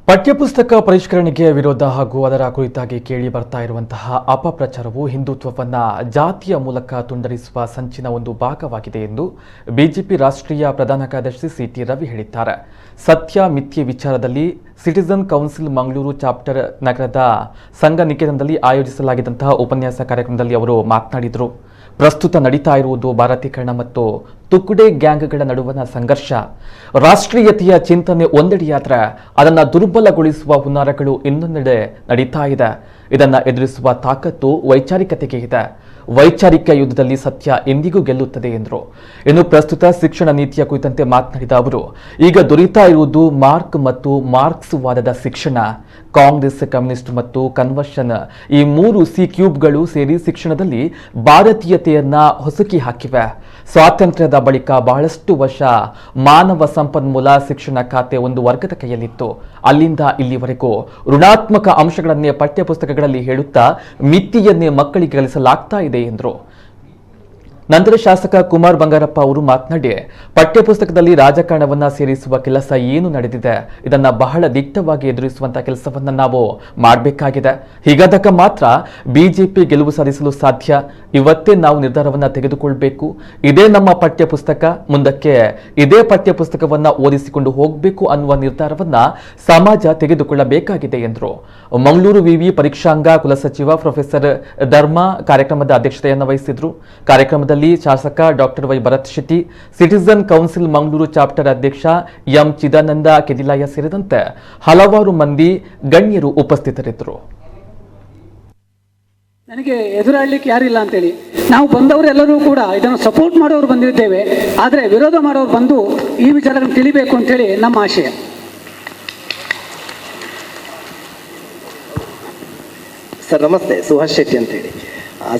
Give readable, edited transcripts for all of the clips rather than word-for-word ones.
ಪಠ್ಯಪುಸ್ತಕ ಪರಿಷ್ಕರಣೆಗೆ ವಿರೋಧ ಹಾಗೂ ಅದರ ಕುರಿತಾಗಿ ಕೇಳಿ ಬರ್ತಾ ಇರುವಂತಹ ಅಪಪ್ರಚಾರವು ಹಿಂದುತ್ವವನ್ನ ಜಾತಿಯ ಮೂಲಕ ತುಂಡರಿಸುವ ಸಂಚಿನ ಒಂದು ಭಾಗವಾಗಿದೆ ಎಂದು ಬಿಜೆಪಿ ರಾಷ್ಟ್ರೀಯ ಪ್ರಧಾನ ಕಾರ್ಯದರ್ಶಿ ಸಿಟಿ ರವಿ ಹೇಳಿದ್ದಾರೆ. ಸತ್ಯ ಮಿಥ್ಯೆ ವಿಚಾರದಲ್ಲಿ ಸಿಟಿಜನ್ ಕೌನ್ಸಿಲ್ ಮಂಗಳೂರು ಚಾಪ್ಟರ್ ನಗರದ ಸಂಘ ನಿಕೇತನದಲ್ಲಿ ಆಯೋಜಿಸಲಾಗಿದ್ದಂತಹ ಉಪನ್ಯಾಸ ಕಾರ್ಯಕ್ರಮದಲ್ಲಿ ಅವರು ಮಾತನಾಡಿದರು. ಪ್ರಸ್ತುತ ನಡೀತಾ ಇರುವುದು ಭಾರತೀಕರಣ ಮತ್ತು ತುಕುಡೆ ಗ್ಯಾಂಗ್ಗಳ ನಡುವಣ ಸಂಘರ್ಷ. ರಾಷ್ಟ್ರೀಯತೆಯ ಚಿಂತನೆ ಒಂದೆಡೆಯಾದರೆ ಅದನ್ನು ದುರ್ಬಲಗೊಳಿಸುವ ಹುನ್ನಾರಗಳು ಇನ್ನೊಂದೆಡೆ ನಡೀತಾ ಇದೆ. ಇದನ್ನು ಎದುರಿಸುವ ತಾಕತ್ತು ವೈಚಾರಿಕತೆಗೆ ಇದೆ. ವೈಚಾರಿಕ ಯುದ್ಧದಲ್ಲಿ ಸತ್ಯ ಎಂದಿಗೂ ಗೆಲ್ಲುತ್ತದೆ ಎಂದರು. ಇನ್ನು ಪ್ರಸ್ತುತ ಶಿಕ್ಷಣ ನೀತಿಯ ಕುರಿತಂತೆ ಮಾತನಾಡಿದ ಅವರು, ಈಗ ದೊರೀತಾ ಇರುವುದು ಮಾರ್ಕ್ ಮತ್ತು ಮಾರ್ಕ್ಸ್ ವಾದದ ಶಿಕ್ಷಣ. ಕಾಂಗ್ರೆಸ್, ಕಮ್ಯುನಿಸ್ಟ್ ಮತ್ತು ಕನ್ವರ್ಷನ್ ಈ ಮೂರು ಸಿ ಕ್ಯೂಬ್ಗಳು ಸೇರಿ ಶಿಕ್ಷಣದಲ್ಲಿ ಭಾರತೀಯತೆಯನ್ನ ಹೊಸಕಿ ಹಾಕಿವೆ. ಸ್ವಾತಂತ್ರ್ಯದ ಬಳಿಕ ಬಹಳಷ್ಟು ವರ್ಷ ಮಾನವ ಸಂಪನ್ಮೂಲ ಶಿಕ್ಷಣ ಖಾತೆ ಒಂದು ವರ್ಗದ ಕೈಯಲ್ಲಿತ್ತು. ಅಲ್ಲಿಂದ ಇಲ್ಲಿವರೆಗೂ ಋಣಾತ್ಮಕ ಅಂಶಗಳನ್ನೇ ಪಠ್ಯಪುಸ್ತಕಗಳಲ್ಲಿ ಹೇಳುತ್ತಾ ಮಿತಿಯನ್ನೇ ಮಕ್ಕಳಿಗೆ ಕಲಿಸಲಾಗ್ತಾ ಇದೆ ಎಂದರು. ನಂತರ ಶಾಸಕ ಕುಮಾರ್ ಬಂಗಾರಪ್ಪ ಅವರು ಮಾತನಾಡಿ, ಪಠ್ಯಪುಸ್ತಕದಲ್ಲಿ ರಾಜಕಾರಣವನ್ನ ಸೇರಿಸುವ ಕೆಲಸ ಏನು ನಡೆದಿದೆ, ಇದನ್ನ ಬಹಳ ದಿಟ್ಟವಾಗಿ ಎದುರಿಸುವಂತಹ ಕೆಲಸವನ್ನ ನಾವು ಮಾಡಬೇಕಾಗಿದೆ. ಹೀಗಾದಾಗ ಮಾತ್ರ ಬಿಜೆಪಿ ಗೆಲುವು ಸಾಧಿಸಲು ಸಾಧ್ಯ. ಇವತ್ತೇ ನಾವು ನಿರ್ಧಾರವನ್ನ ತೆಗೆದುಕೊಳ್ಬೇಕು. ಇದೇ ನಮ್ಮ ಪಠ್ಯಪುಸ್ತಕ, ಮುಂದಕ್ಕೆ ಇದೇ ಪಠ್ಯಪುಸ್ತಕವನ್ನ ಓದಿಸಿಕೊಂಡು ಹೋಗಬೇಕು ಅನ್ನುವ ನಿರ್ಧಾರವನ್ನ ಸಮಾಜ ತೆಗೆದುಕೊಳ್ಳಬೇಕಾಗಿದೆ ಎಂದರು. ಮಂಗಳೂರು ವಿವಿ ಪರೀಕ್ಷಾಂಗ ಕುಲಸಚಿವ ಪ್ರೊಫೆಸರ್ ಧರ್ಮ ಕಾರ್ಯಕ್ರಮದ ಅಧ್ಯಕ್ಷತೆಯನ್ನು ವಹಿಸಿದ್ರು. ಕಾರ್ಯಕ್ರಮದಲ್ಲಿ ಶಾಸಕ doctor Y Bharat Shetty, citizen council Mangaluru chapter ಅಧ್ಯಕ್ಷ ಎಂ ಚಿದಾನಂದ ಕೆದಿಲಾಯ ಸೇರಿದಂತೆ ಹಲವಾರು ಮಂದಿ ಗಣ್ಯರು ಉಪಸ್ಥಿತರಿದ್ದರು. ನನಗೆ ಎದುರಾಡಲಿಕ್ಕೆ ಯಾರಿಲ್ಲ ಅಂತೇಳಿ ನಾವು ಬಂದವರೆಲ್ಲರೂ ಕೂಡ ಇದನ್ನು ಸಪೋರ್ಟ್ ಮಾಡೋರು ಬಂದಿದ್ದೇವೆ. ಆದರೆ ವಿರೋಧ ಮಾಡೋರು ಬಂದು ಈ ವಿಚಾರಗಳನ್ನು ತಿಳಿಬೇಕು ಅಂತೇಳಿ ನಮ್ಮ ಆಶಯ. ಸರ್ ನಮಸ್ತೆ, ಸುಹಾಸ್ ಶೆಟ್ಟಿ ಅಂತೇಳಿ.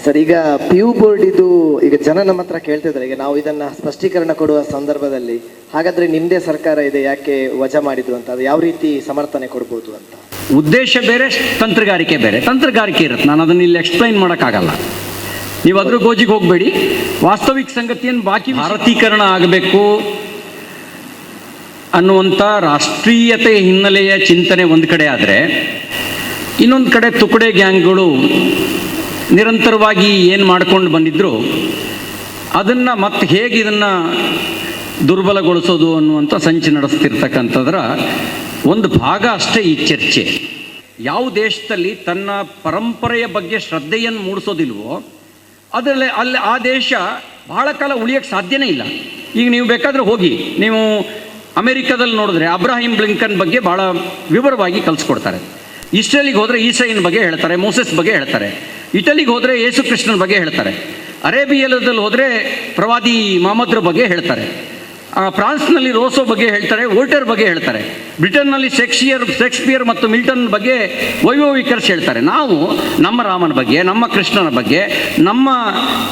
ಸರ್, ಈಗ PU ಬೋರ್ಡ್ ಇದು ಈಗ ಜನ ನಮ್ಮ ಹತ್ರ ಕೇಳ್ತಿದ್ದಾರೆ, ಈಗ ನಾವು ಇದನ್ನ ಸ್ಪಷ್ಟೀಕರಣ ಕೊಡುವ ಸಂದರ್ಭದಲ್ಲಿ ಹಾಗಾದ್ರೆ ನಿಮ್ಮದೇ ಸರ್ಕಾರ ಇದೆ, ಯಾಕೆ ವಜಾ ಮಾಡಿದ್ರು ಅಂತ, ಅದು ಯಾವ ರೀತಿ ಸಮರ್ಥನೆ ಕೊಡ್ಬೋದು ಅಂತ. ಉದ್ದೇಶ ಬೇರೆ, ತಂತ್ರಗಾರಿಕೆ ಬೇರೆ. ತಂತ್ರಗಾರಿಕೆ ಇರುತ್ತೆ, ನಾನು ಅದನ್ನ ಇಲ್ಲಿ ಎಕ್ಸ್ಪ್ಲೈನ್ ಮಾಡೋಕ್ಕಾಗಲ್ಲ. ನೀವು ಅದ್ರ ಗೋಜಿಗೆ ಹೋಗಬೇಡಿ. ವಾಸ್ತವಿಕ ಸಂಗತಿಯನ್ನು ಬಾಕಿ ಭಾರತೀಕರಣ ಆಗಬೇಕು ಅನ್ನುವಂಥ ರಾಷ್ಟ್ರೀಯತೆ ಹಿನ್ನೆಲೆಯ ಚಿಂತನೆ ಒಂದು ಕಡೆ ಆದರೆ, ಇನ್ನೊಂದು ಕಡೆ ತುಕಡೆ ಗ್ಯಾಂಗ್ಗಳು ನಿರಂತರವಾಗಿ ಏನು ಮಾಡ್ಕೊಂಡು ಬಂದಿದ್ರು ಅದನ್ನು ಮತ್ತೆ ಹೇಗೆ ಇದನ್ನು ದುರ್ಬಲಗೊಳಿಸೋದು ಅನ್ನುವಂಥ ಸಂಚು ನಡೆಸ್ತಿರ್ತಕ್ಕಂಥದ್ರ ಒಂದು ಭಾಗ ಅಷ್ಟೇ ಈ ಚರ್ಚೆ. ಯಾವ ದೇಶದಲ್ಲಿ ತನ್ನ ಪರಂಪರೆಯ ಬಗ್ಗೆ ಶ್ರದ್ಧೆಯನ್ನು ಮೂಡಿಸೋದಿಲ್ವೋ ಅದರಲ್ಲಿ ಆ ದೇಶ ಬಹಳ ಕಾಲ ಉಳಿಯೋಕ್ಕೆ ಸಾಧ್ಯನೇ ಇಲ್ಲ. ಈಗ ನೀವು ಬೇಕಾದರೆ ಹೋಗಿ, ನೀವು ಅಮೆರಿಕದಲ್ಲಿ ನೋಡಿದ್ರೆ ಅಬ್ರಾಹಿಂ ಲಿಂಕನ್ ಬಗ್ಗೆ ಭಾಳ ವಿವರವಾಗಿ ಕಲಿಸ್ಕೊಡ್ತಾರೆ. ಇಸ್ರೇಲಿಗೆ ಹೋದರೆ ಈಸೈನ್ ಬಗ್ಗೆ ಹೇಳ್ತಾರೆ, ಮೋಸೆಸ್ ಬಗ್ಗೆ ಹೇಳ್ತಾರೆ. ಇಟಲಿಗೆ ಹೋದರೆ ಯೇಸು ಕೃಷ್ಣನ ಬಗ್ಗೆ ಹೇಳ್ತಾರೆ. ಅರೇಬಿಯಾದಲ್ಲಿ ಹೋದರೆ ಪ್ರವಾದಿ ಮೊಹಮ್ಮದ್ರ ಬಗ್ಗೆ ಹೇಳ್ತಾರೆ. ಫ್ರಾನ್ಸ್ನಲ್ಲಿ ರೋಸೋ ಬಗ್ಗೆ ಹೇಳ್ತಾರೆ, ವೋಲ್ಟೇರ್ ಬಗ್ಗೆ ಹೇಳ್ತಾರೆ. ಬ್ರಿಟನ್ನಲ್ಲಿ ಶೇಕ್ಸ್ಪಿಯರ್ ಮತ್ತು ಮಿಲ್ಟನ್ ಬಗ್ಗೆ ವೈಭವೀಕರಿಸಿ ಹೇಳ್ತಾರೆ. ನಾವು ನಮ್ಮ ರಾಮನ ಬಗ್ಗೆ, ನಮ್ಮ ಕೃಷ್ಣನ ಬಗ್ಗೆ, ನಮ್ಮ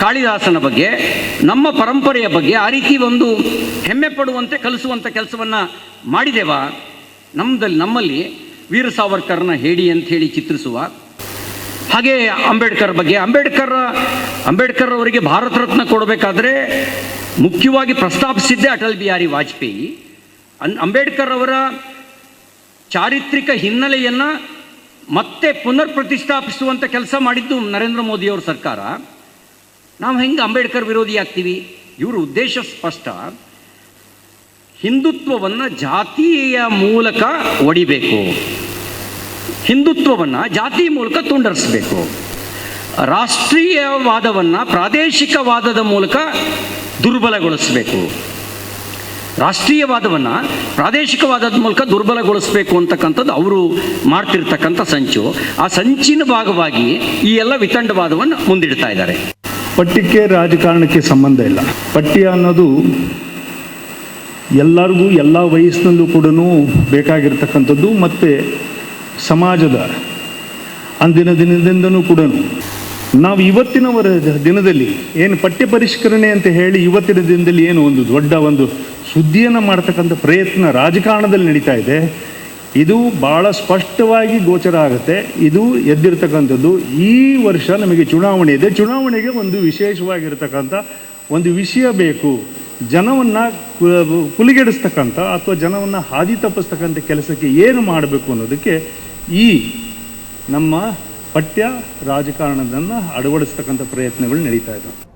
ಕಾಳಿದಾಸನ ಬಗ್ಗೆ, ನಮ್ಮ ಪರಂಪರೆಯ ಬಗ್ಗೆ ಆ ರೀತಿ ಒಂದು ಹೆಮ್ಮೆ ಪಡುವಂತೆ ಕಲಿಸುವಂಥ ಕೆಲಸವನ್ನು ಮಾಡಿದೆವಾ? ನಮ್ಮಲ್ಲಿ ವೀರ ಸಾವರ್ಕರ್ನ ಹೇಡಿ ಅಂತ ಹೇಳಿ ಚಿತ್ರಿಸುವ ಹಾಗೆ ಅಂಬೇಡ್ಕರ್ ಬಗ್ಗೆ, ಅಂಬೇಡ್ಕರ್ ಅವರಿಗೆ ಭಾರತ ರತ್ನ ಕೊಡಬೇಕಾದ್ರೆ ಮುಖ್ಯವಾಗಿ ಪ್ರಸ್ತಾಪಿಸಿದ್ದೇ ಅಟಲ್ ಬಿಹಾರಿ ವಾಜಪೇಯಿ. ಅಂಬೇಡ್ಕರ್ ಅವರ ಚಾರಿತ್ರಿಕ ಹಿನ್ನೆಲೆಯನ್ನು ಮತ್ತೆ ಪುನರ್ ಪ್ರತಿಷ್ಠಾಪಿಸುವಂಥ ಕೆಲಸ ಮಾಡಿದ್ದು ನರೇಂದ್ರ ಮೋದಿಯವರ ಸರ್ಕಾರ. ನಾವು ಹೆಂಗೆ ಅಂಬೇಡ್ಕರ್ ವಿರೋಧಿ ಆಗ್ತೀವಿ? ಇವರ ಉದ್ದೇಶ ಸ್ಪಷ್ಟ. ಹಿಂದುತ್ವವನ್ನು ಜಾತಿಯ ಮೂಲಕ ಒಡಿಬೇಕು, ಹಿಂದುತ್ವವನ್ನು ಜಾತಿಯ ಮೂಲಕ ತುಂಡರಿಸಬೇಕು, ರಾಷ್ಟ್ರೀಯವಾದವನ್ನು ಪ್ರಾದೇಶಿಕವಾದದ ಮೂಲಕ ದುರ್ಬಲಗೊಳಿಸಬೇಕು, ರಾಷ್ಟ್ರೀಯವಾದವನ್ನು ಪ್ರಾದೇಶಿಕವಾದದ ಮೂಲಕ ದುರ್ಬಲಗೊಳಿಸಬೇಕು ಅಂತಕ್ಕಂಥದ್ದು ಅವರು ಮಾಡ್ತಿರ್ತಕ್ಕಂಥ ಸಂಚು. ಆ ಸಂಚಿನ ಭಾಗವಾಗಿ ಈ ಎಲ್ಲ ವಿತಂಡವಾದವನ್ನು ಮುಂದಿಡ್ತಾ ಇದ್ದಾರೆ. ಪಠ್ಯಕ್ಕೆ ರಾಜಕಾರಣಕ್ಕೆ ಸಂಬಂಧ ಇಲ್ಲ. ಪಠ್ಯ ಅನ್ನೋದು ಎಲ್ಲರಿಗೂ ಎಲ್ಲ ವಯಸ್ಸಿನಲ್ಲೂ ಕೂಡ ಬೇಕಾಗಿರ್ತಕ್ಕಂಥದ್ದು. ಮತ್ತು ಸಮಾಜದ ಅಂದಿನ ದಿನದಿಂದನೂ ಕೂಡ ನಾವು ಇವತ್ತಿನವರ ದಿನದಲ್ಲಿ ಏನು ಪಠ್ಯ ಪರಿಷ್ಕರಣೆ ಅಂತ ಹೇಳಿ ಇವತ್ತಿನ ದಿನದಲ್ಲಿ ಏನು ಒಂದು ದೊಡ್ಡ ಒಂದು ಸುದ್ದಿಯನ್ನು ಮಾಡ್ತಕ್ಕಂಥ ಪ್ರಯತ್ನ ರಾಜಕಾರಣದಲ್ಲಿ ನಡೀತಾ ಇದೆ. ಇದು ಭಾಳ ಸ್ಪಷ್ಟವಾಗಿ ಗೋಚರ ಆಗುತ್ತೆ. ಇದು ಎದ್ದಿರ್ತಕ್ಕಂಥದ್ದು ಈ ವರ್ಷ ನಮಗೆ ಚುನಾವಣೆ ಇದೆ. ಚುನಾವಣೆಗೆ ಒಂದು ವಿಶೇಷವಾಗಿರ್ತಕ್ಕಂಥ ಒಂದು ವಿಷಯ ಬೇಕು, ಜನವನ್ನು ಕುಲಿಗೆಡಿಸ್ತಕ್ಕಂಥ ಅಥವಾ ಜನವನ್ನು ಹಾದಿ ತಪ್ಪಿಸ್ತಕ್ಕಂಥ ಕೆಲಸಕ್ಕೆ ಏನು ಮಾಡಬೇಕು ಅನ್ನೋದಕ್ಕೆ ಈ ನಮ್ಮ ಪಠ್ಯ ರಾಜಕಾರಣದನ್ನು ಅಳವಡಿಸ್ತಕ್ಕಂಥ ಪ್ರಯತ್ನಗಳು ನಡೀತಾ ಇದ್ದಾವೆ.